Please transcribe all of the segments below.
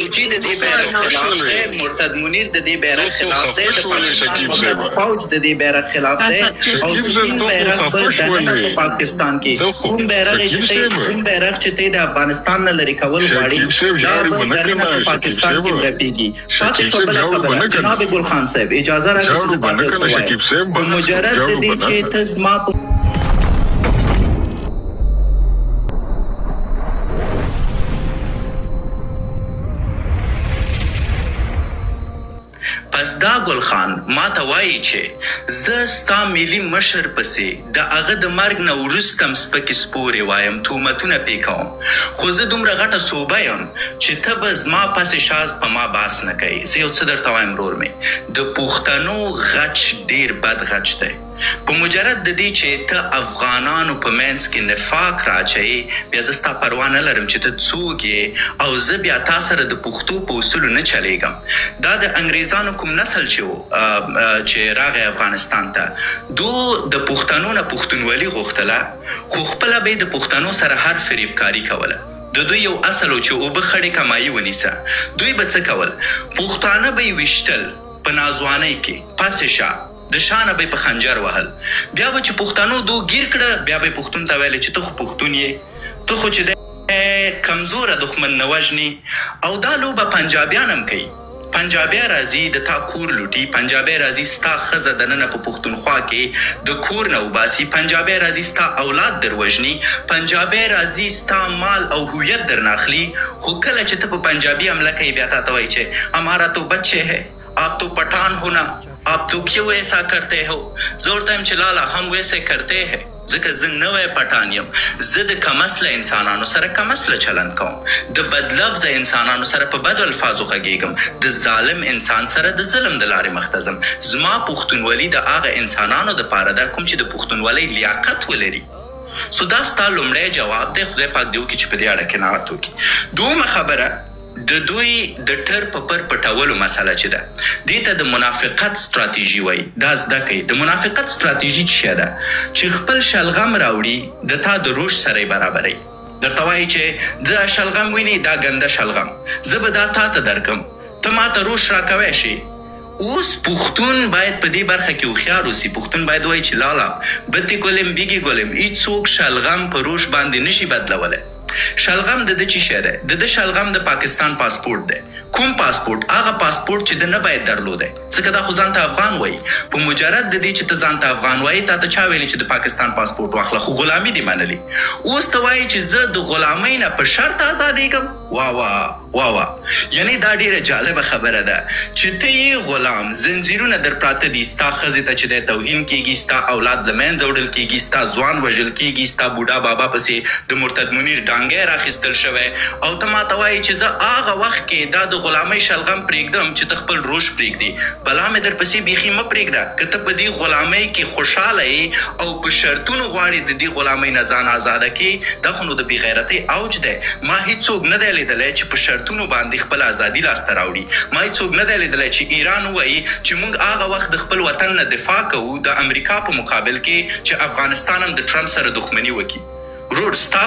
خروجي د دې بیرغ خلاف دی، مرتد منیر د دې بیرغ خلاف دی، د پاکستان فوج د دې بیرغ خلاف دی او سپین بیرغ په دننه په پاکستان کې کوم بیرغ چې ته د افغانستان نه لرې کول غواړي دا به دننه په پاکستان کې رپېږي. پاتې شوه بله خبره جناب ګل خان صاحب اجازه راکړئ چې زه پاتې څه وایم. په مجرد د دې چې ته زما په پس دا ګل خان ما ته وایي چې زه ستا ملي مشر پسې د هغه د مرګ نه وروسته م سپکې سپورې وایم، تهمتونه پې کوم، خو زه دومره غټه صوبه یم چې ته به زما پسې شاز په ما باس نه کوي. زه یو څه درته وایم ورور مې، د پښتنو غچ ډېر بد غچ دی. په مجرد د دې چې ته افغانانو په منځ کې نفاق راچوي، بیا زه ستا پروا نه لرم چې ته څوک یې او زه بیا تا سره د پښتو په اصولو نه چلیږم. دا د انګریزانو کوم نسل چې و چې راغی افغانستان ته، دو د پښتنو نه پښتونولي غوښتله، خو خپله به یې د پښتنو سره هر فریبکاري کوله. د دوی یو اصل و چې اوبه خړې کمایي ونیسه. دوی به څه کول؟ پښتانه به یې ویشتل په ناځوانۍ کې، پسې شه د شانه به په خنجر وهل. بیا به چې پښتنو دو گیر کړه، بیا به پښتون ته ویل چې ته خو پښتون یې، ته خو چې د کمزوره دښمن نه وژني. او دا لوبه پنجابیان هم کوي. پنجابی راځي د تا کور لوټي، پنجابی راځي ستا ښځه دننه په پښتونخوا کې د کور نه وباسي، پنجابی راځي ستا اولاد در وژني، پنجابی راځي ستا مال او هویت در ناخلي. خو کله چې ته په پنجابي حمله کوي بیا تا ته وایي چې ہمارا تو بچے ہے، آپ تو پٹھان ہونا، آپ تو کیوں ایسا کرتے ہو؟ زه ورته یم چې لالا هم ویسے کرتے ہے، ځکه زه نوی پټان یم. زه د کمسله انسانانو سره کمسله چلند کوم، د بدلفظه انسانانو سره په بدو الفاظو غږیږم، د ظالم انسان سره د ظلم د لارې مخ ته ځم. زما پښتونولي د هغه انسانانو دپاره ده کوم چې د پښتونولۍ لیاقت ولري. سو دا ستا لومړی جواب دی. خدای پاک دې وکړي چې په دې اړه قناعت وکړي. دومره خبره د دوی د ټر په پر پټولو مسله چې ده، دې ته د منافقت ستراتیژي وایي. دا زده کوي. د منافقت ستراتیژي څه ده؟ چې خپل شلغم راوړي د تا د روش سره یې برابروي. درته وایي چې دا شلغم ویني، دا ګنده شلغم، زه به دا تا ته درکم، ته ما ته روش راکوی شي. اوس پښتون باید په دې برخه کې هوښیار اوسي. پښتون باید وایي چې لالا بتې ګلم بیګې ګلم، هیڅوک شلغم په روش باندې نشي بدلولی. شلغم د ده چی شی دی؟ د ده شلغم د پاکستان پاسپورت دی. کوم پاسپورت؟ هغه پاسپورت چې د نه باید درلودی، ځکه دا خو ځان ته افغان وایي. په مجرد د دې چې ته ځان ته افغان وایي، تا ته چا ویلي چې د پاکستان پاسپورت واخله؟ خو غلامي دې منلي. اوس ته وایي چې زه د غلامۍ نه په شرط ازادېږم. وا یعنی دا ډیره جالبه خبره ده چې ته یې غلام، زنځیرونه در پراته دي، ستا ښځې ته چې دی توهین کېږي، ستا اولاد له منځه وړل کېږي، ستا ځوان وژل کېږي، ستا بوډا بابا پسې د مرتد منیر ډانګی راخیستل شوی، او ته ما ته وایي چې زه هغه وخت کې دا د غلامۍ شلغم پرېږدم چې ته خپل روش پرېږدي. بلا مې در پسې بیخي مه پرېږده. که ته په دې غلامۍ کې خوشحاله یې او په شرطونو غواړې د دې غلامۍ نه ځان ازاده کړې، دا خو نو د بېغیرتۍ اوج دی. ما هېڅوک نه دی لیدلی چې په شرطونو باندې خپل ازادي لاسته راوړي. ما هېڅوک نه دی لیدلی چې ایران ووایي چې موږ هغه وخت د خپل وطن نه دفاع کوو د امریکا په مقابل کې چې افغانستان هم د ټرمپ سره دښمني وکړي. ورور ستا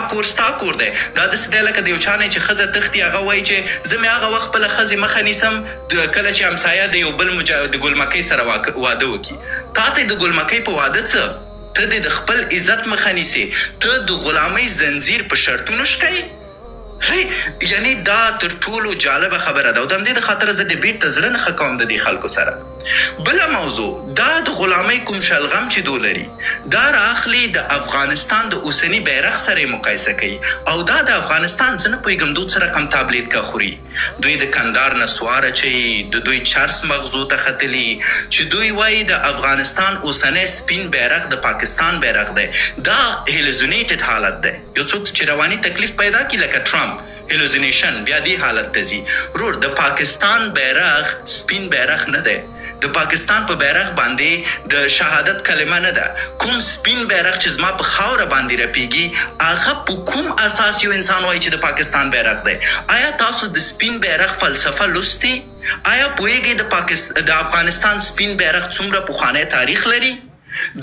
کور دی. دا داسې دی لکه د یو چا نه چې ښځه تښتي، هغه وایي چې زه مې هغه وخت خپله ښځې مخه نیسم کله چې همسایه د یو بل د ګلمکۍ سره واده وکړي. تا ته د ګلمکۍ په واده څه؟ ته د خپل عزت مخه نیسې. ته د غلامۍ زنځیر په شرطونو شکوي. یعنی دا تر ټولو جالبه خبره ده او د همدې د خاطره زه ډیبیټ ته زړه نه ښه کوم د دې خلکو سره. بله موضوع دا د غلامۍ کوم شلغم چې دو لري، دا راخلي د افغانستان د اوسني بیرغ سره یې مقایسه کوي او دا د افغانستان زه نه پوهېږم دوی څه رقم تابلیت کا خوري. دوی د کندهار نه سوار اچوي، د دوی چرس مغزو ته ختلي چې دوی وایي د افغانستان اوسنی سپین بیرغ د پاکستان بیرغ دی. دا هیلوزینیټډ حالت دی. یو څوک چې رواني تکلیف پیدا کړي لکه ټرمپ، هیلوزینیشن بیا دې حالت ته ځي. ورور د پاکستان بیرغ سپین بیرغ نه دی. د پاکستان په بیرغ باندې د شهادت کلمه نه ده. کوم سپین بیرغ چې زما په خاوره باندې رپیږي، هغه په کوم اساس یو انسان وایي چې د پاکستان بیرغ دی؟ آیا تاسو د سپین بیرغ فلسفه لوستې؟ آیا پوهیږئ د افغانستان سپین بیرغ څومره پخوانی تاریخ لري؟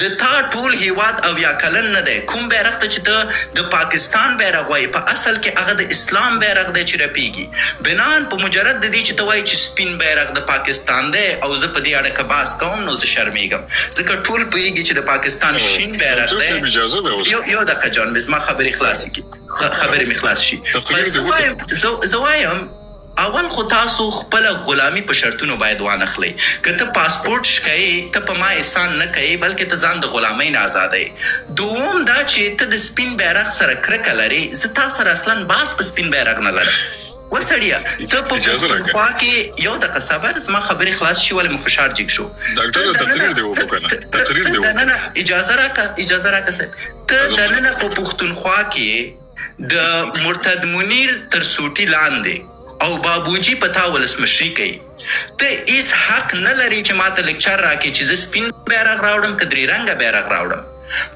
د تا ټول هیواد او یا کلن نه دی کوم بیرغ ته چې ته د پاکستان بیرغ وایي په اصل کې هغه د اسلام بیرغ دی چې رپیږي بنان په مجرد د دې چې ته وایي چې سپین بیرغ د پاکستان دی او زه په دې اړه که بحث کوم نو زه شرمیږم ځکه ټول پوهیږي چې د پاکستان شین بیرغ دی یو دقیقه جان زما خبرې خلاصې کړي خبرې مې خلاص شي زه وایم اول خو تاسو خپل غلامی په شرطونو باید وانخلی که ته پاسپورت شکایي ته په ما احسان نه کوي بلکې ته ځان د غلامۍ نه ازادوي دوم دا چې ته د سپین بیرغ سره کرکه لري زه تا سره اصلا باس په سپین بیرغ نه لرم وسړیه ته په پښتونخوا کې یو دقیقه صبر زما خبرې خلاص شي ولې مو فشار جګ شو ډاکټر تقریر دی وکړه تقریر دی وکړه اجازه راکړه صاحب ته دننه په پښتونخوا کې د مرتد منیر تر سوټي لاندې او بابوجي پتا ولسمشري کوي ته هیڅ حق نه لري چې ماته لیکچر راکړي چې زه سپین بیرغ راوړم که درې رنګه بیرغ راوړم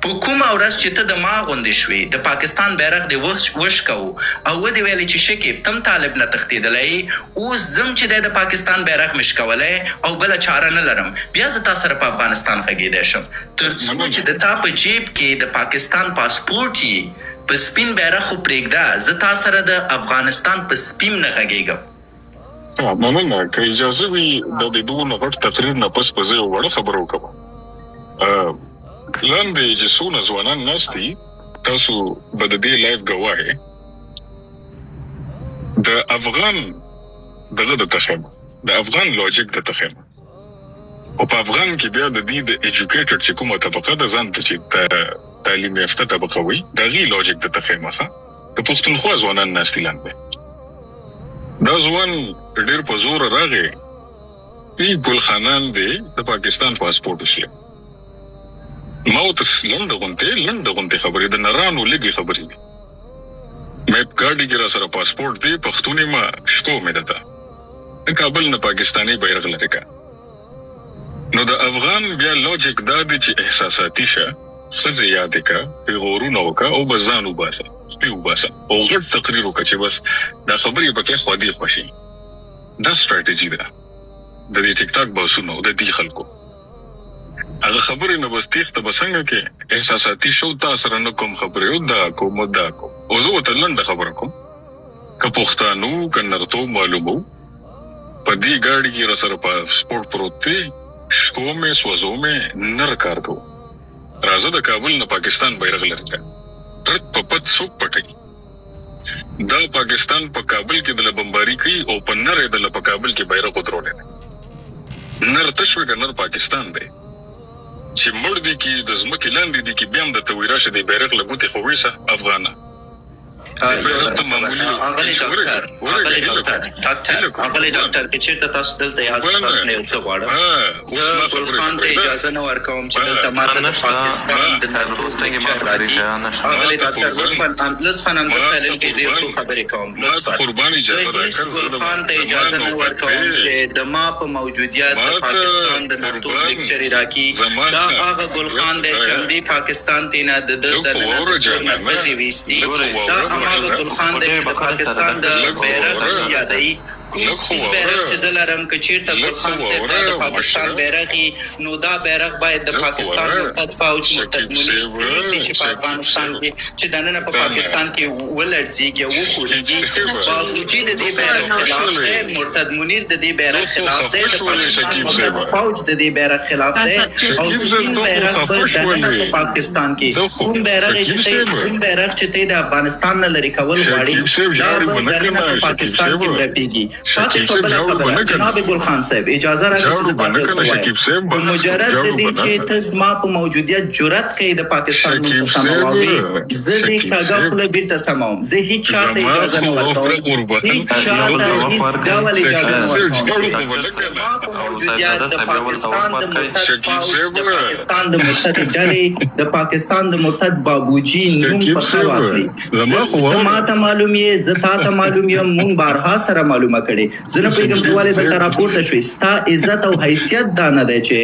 په کومه ورځ چې ته د ما غوندې شوې د پاکستان بیرغ دې وشکوو او ودې ویلې چې شکیب تم طالب نه تښتېدلی اوس زم چې دی د پاکستان بیرغ مې شکولی او بله چاره نه لرم بیا زه تا سره په افغانستان غږېدی شم تر څو چې د تا په جیب کې د پاکستان پاسپورټ یي په سپین بیرغ خو پرېږده زه تا سره د افغانستان په سپیم نه غږېږم مننه که اجازه وي د دې دونه غټ تقریر نه پس به زه یو وړه خبره وکړم لاندې چې څونه ځوانان ناست دي تاسو به د دې لایف ګواه یې د افغان دغه د تخیم د افغان لوجیک د تخیم او په افغان کې بیا د دې د ایجوکیټډ چې کومه طبقه ده ځان ته چې تعلیم یافته طبقه وي د هغې لوجیک د تخیم ښه د پښتونخوا ځوانان ناست دي لاندې دا ځوان ډېر په زوره راغی ګلخانان دی د پاکستان پاسپورټ وشلي ما ورته لنډه غوندې خبرې د نرانو لږې خبرې دي مې ګاډي کې را سره پاسپورټ دی پښتون یم شکو مې ده د کابل نه پاکستاني بیرغ لرې که نو د افغان بیا لوجیک دا دی چې احساساتي شه ښځې یادې که غورونه وکړه او بس ځان وباسه سپي وباسه او غټ تقریر وکړه چې بس دا خبرې پکې خوا دې خوشي دا سټراټیجي ده د دې ټیک ټاک بحثونو د دې خلکو هغه خبرې نه بس تیښته به څنګه کې احساساتي شو تا سره نه کوم خبرې او دا کوم او زه ورته لنډه خبره کوم که پښتانو که نرتوب معلومو په دې ګاډي کې را سره پاسپورټ پروت دی شکو مې سوځو مې نر کار کوو راځه د کابل نه پاکستان بیرغ لرې کړه ټرک په پت څوک پټوي دا پاکستان په کابل کې دله بمباري کوي او په نر یې دله په کابل کې بیرغ ودرولی دی نر تشوي که نر پاکستان دی چې مړ دي کې د ځمکې لاندې دي کې بیا هم د ته وایي راشه د بیرغ له ګوتې خو ویسه افغانه اغلی ډاکټر که چېرته تاسو دلته یاست تاسو نه یو څه غواړم زه ګلخان ته اجازه نه ورکوم چې دلته ماته د پاکستان د نرتوب لیکچر راکړي اغلی ډاکټر لطفا حمزه سایلنټ کې زه یو څو خبرې کوم لطفا زه هیڅ ګلخان ته اجازه نه ورکوم چې د ما په موجودیت د پاکستان د نرتوب لیکچر راکړي دا هغه ګلخان دی چې همدې پاکستان ته نه د د نرتوب نه پسې ویستي دا هماغه ګلخان دی چې د پاکستان د بیرغ یادوي کوم سپین بیرغ چې زه لرم که چېرته ګلخان صاحب دا د پاکستان بیرغ نو دا بیرغ باید د پاکستان مرتد فوج مرتد منیر پرېږدي چې په افغانستان کې چې دننه په پاکستان کې ولړزېږي او وښورېږي باغوجي د دې بیرغ خلاف دی مرتد منیر د دې بیرغ خلاف دی د پاکستان مرتد فوج د دې بیرغ خلاف دی او سپین بیرغ به دننه په پاکستان کې کوم بیرغ چې ته د افغانستان نه لرې کول غواړي دا به دننه په پاکستان کې رپېږي پاتې شوه بله خبره جناب ګلخان صاحب اجازه راکړئ چې زه تاسو ته ووایم په مجرد د دې چې ته زما په موجودیت جرأت کوي د پاکستان نوم په سمه واورې زه دې کږه خوله بیرته سموم زه هیڅ چا ته اجازه نه ورکوم هیڅ چا ته هیڅ ډول اجازه نه ورکوم زما په موجودیت د پاکستان د مرتد فوج د پاکستان د مرتد ډلې د پاکستان د مرتد بابوجي نوم په ښه واخلي ته ما ته معلوم یې زه تا ته معلوم یم مونږ بارها سره معلومه کړې زه نه پوهېږم ته ولې دلته راپورته شوې ستا عزت او حیثیت دا نه دی چې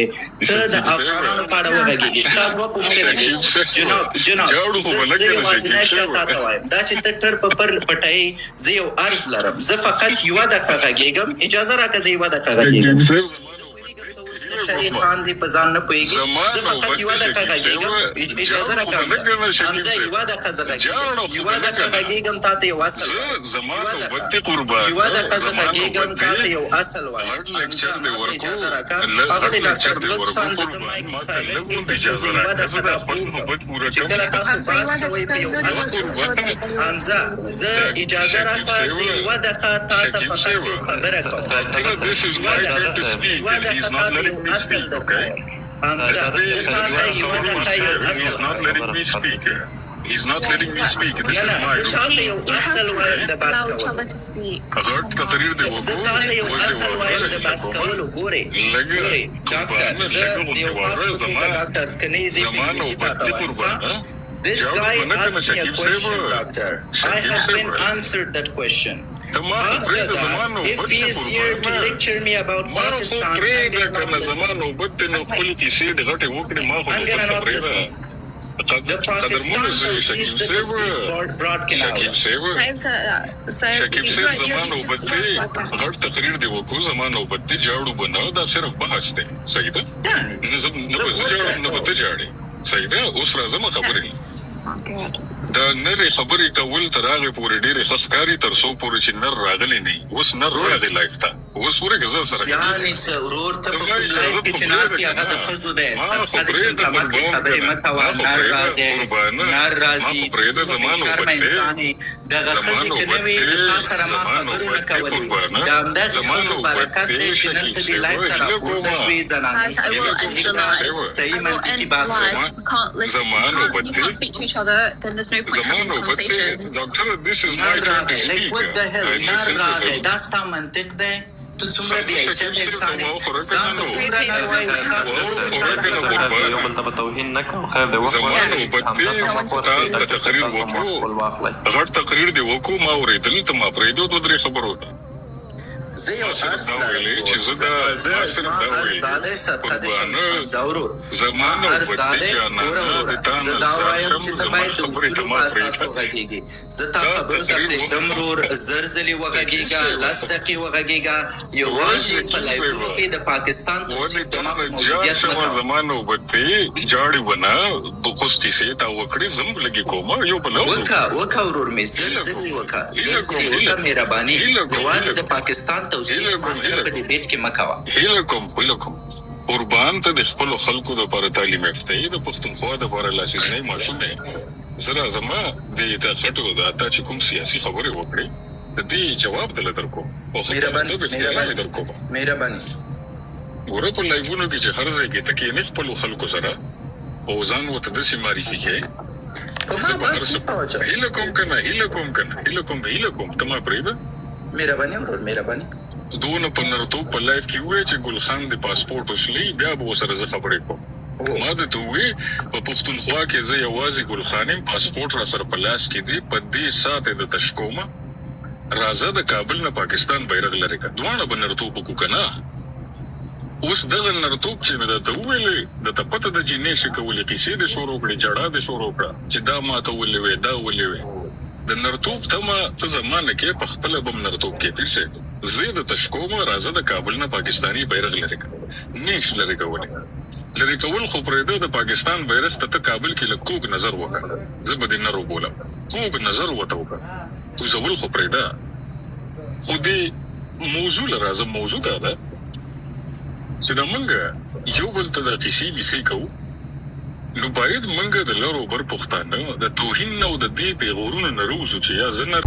ته د افغانانو په اړه وغږېږې ستا دوه پوښتنې دي جناب زه یوازینی شی تا ته وایم دا چې ته ټر په پر پټوې زه یو عرض لرم زه فقط یوه دقیقه غږېږم اجازه راکړه زه یوه دقیقه غږېږم شریف خان دی په ځان نه پوهېږي. زه فقط یوه دقیقه غږېږم، اجازه راکړه حمزه، یوه دقیقه زه غږېږم، یوه دقیقه غږېږم، تا ته یو اصل یوه دقیقه زه غږېږم، تا ته یو اصل وایم. حمزه ما ته اجازه راکړه. ښاغلی ډاکټر لطفا د مایک یوه دقیقه دا پوه چې کله تاسو بحث کوئ په یو اصل. حمزه زه اجازه راکړه، زه یوه دقیقه تا ته فقط یو خبره کوم. یوه دقیقه تا ته یو اصل درکوم. حمزه زه تا ته یوه دقیقه یو اصل He's not letting me speak. This is my زه تا ته یو اصل وایم د بحث کولو. زه تا ته یو اصل وایم د بحث کولو. ګورئ ډاکټر، زه د یو بحث په توګه ډاکټر سکنیزي انګلیسي تا ته وایم. This guy asked me a question, doctor. I have been answered that question. After that, if he is here to lecture me about Pakistan, I'm gonna not listen. The Pakistan receives the this broad canal. شکیب صاحب زمانو بدې غټ تقریر دی وکړو، زمانو بدې جاړو بنو، دا صرف بحث دی. صحیح ده؟ نه به زه جاړم، نه به ته جاړې. صحیح ده؟ اوس راځم خبرې. دا نرې خبرې کول تر هغې پورې ډېرې ښه ښکاري تر څو پورې چې نر راغلی نه وي. اوس نر راغی لایف ته، اوس ورېږه زه سره یعنې څه ورور ته په کوم لایف کې چې ناست یې هغه د ښځو دی. صدقه د شمکمت کې خبرې مه کوه. نر راغی، نر راځي، شرمه انسان یې. دغه ښځې که نه وي د تا سره ما خبرونه کولې. د همدغې ښځو برکت دی چې نن ته دې لایف ته راپورته شوې. زنانې صحیح منطقي بحث زمانو بدې زمانو بدې ډاکټر this is my turn to speak. What the hell؟ نر راغی، دا ستا منطق دی؟ ته څومره بې حیثیت انسان یې. ځان ته دومره نر وایي زمانو بدې تا د تقریر وکړو، غټ تقریر دې وکړو، ما اورېدل، ته ما پرېږدو دوه درې خبرو ته. زه یو عرض لرم زما عرض دا دی صدقه د شمکمت ورور، زما عرض دا دی وروره زه دا وایم چې ته باید د اصولو په اساس وغږېږې. زه تا خبرو ته پرېږدم ورور، زر ځلې وغږېږه، 10 دقیقې وغږېږه. یوازې په لایفونو کې د پاکستان توصیف د موجودیت مه کوه. زمانو بدې جاړې ونه خوش کیسې تا وکړې، زم لګې کومه یو بل وکه ورور مې زر ځلې وکه مهرباني. یوازې د پاکستان توصیف ما سره په ډیبیټ کې مه کوه. هیله کوم قربان ته د خپلو خلکو دپاره تعلیم یافتهي د پښتونخوا دپاره لاسنیسی ماشوم دی. زه راځم د غټو د تا چې کوم سیاسي خبرې وکړې د دې جواب دله در کوم او خبرې در کوم. مهرباني ګوره په لایفونو کې چې هر ځای کې ته کښېنې خپلو خلکو سره او ځان ورته داسې معرفي کړې. هیله کوم ته ما پرېږده. مهرباني ورور، مهرباني. دونه په نرتوب په لایف کې ووایې چې ګل خان د پاسپورټ وسلې، بیا به ورسره زه خبرې کوم. ما درته ووایې په پښتونخوا کې زه یوازې ګل خان یم، پاسپورټ را سره په لاس کې دی، په دې ساعت یې درته شکومه. راځه د کابل نه پاکستان بیرغ لرې کړه، دواړه به نرتوب وکړو که نه. اوس دغه نرتوب چې مې درته وویلې درته پته ده چې نه شي کولی، کیسې دې شروع کړې، جړا دې شروع کړه چې دا ماته ولې وې، دا ولې وې. د نرتوب تمه ته زمانه کې په خپله به م نرتوب کې پېښ شې. زه یې درته شکومه، راځه د کابل نه پاکستاني بیرغ لرې کړه. نه شي لرې کولی. لرې کول خو پرېږده، د پاکستان بیرغ ته کابل کې لږ کوږ نظر وکړه. زه به دې نه روبولم، کوږ نظر ورته وکړه. کوزول خو پرېږده. خو دې موضوع له راځه، موضوع دا ده چې د موږ یو بل ته د کیسې بیسې کوو، نو باید موږ د لر او بر پښتانه د توهین نه او د دې پیغورونو نه روزو چې یا زه نه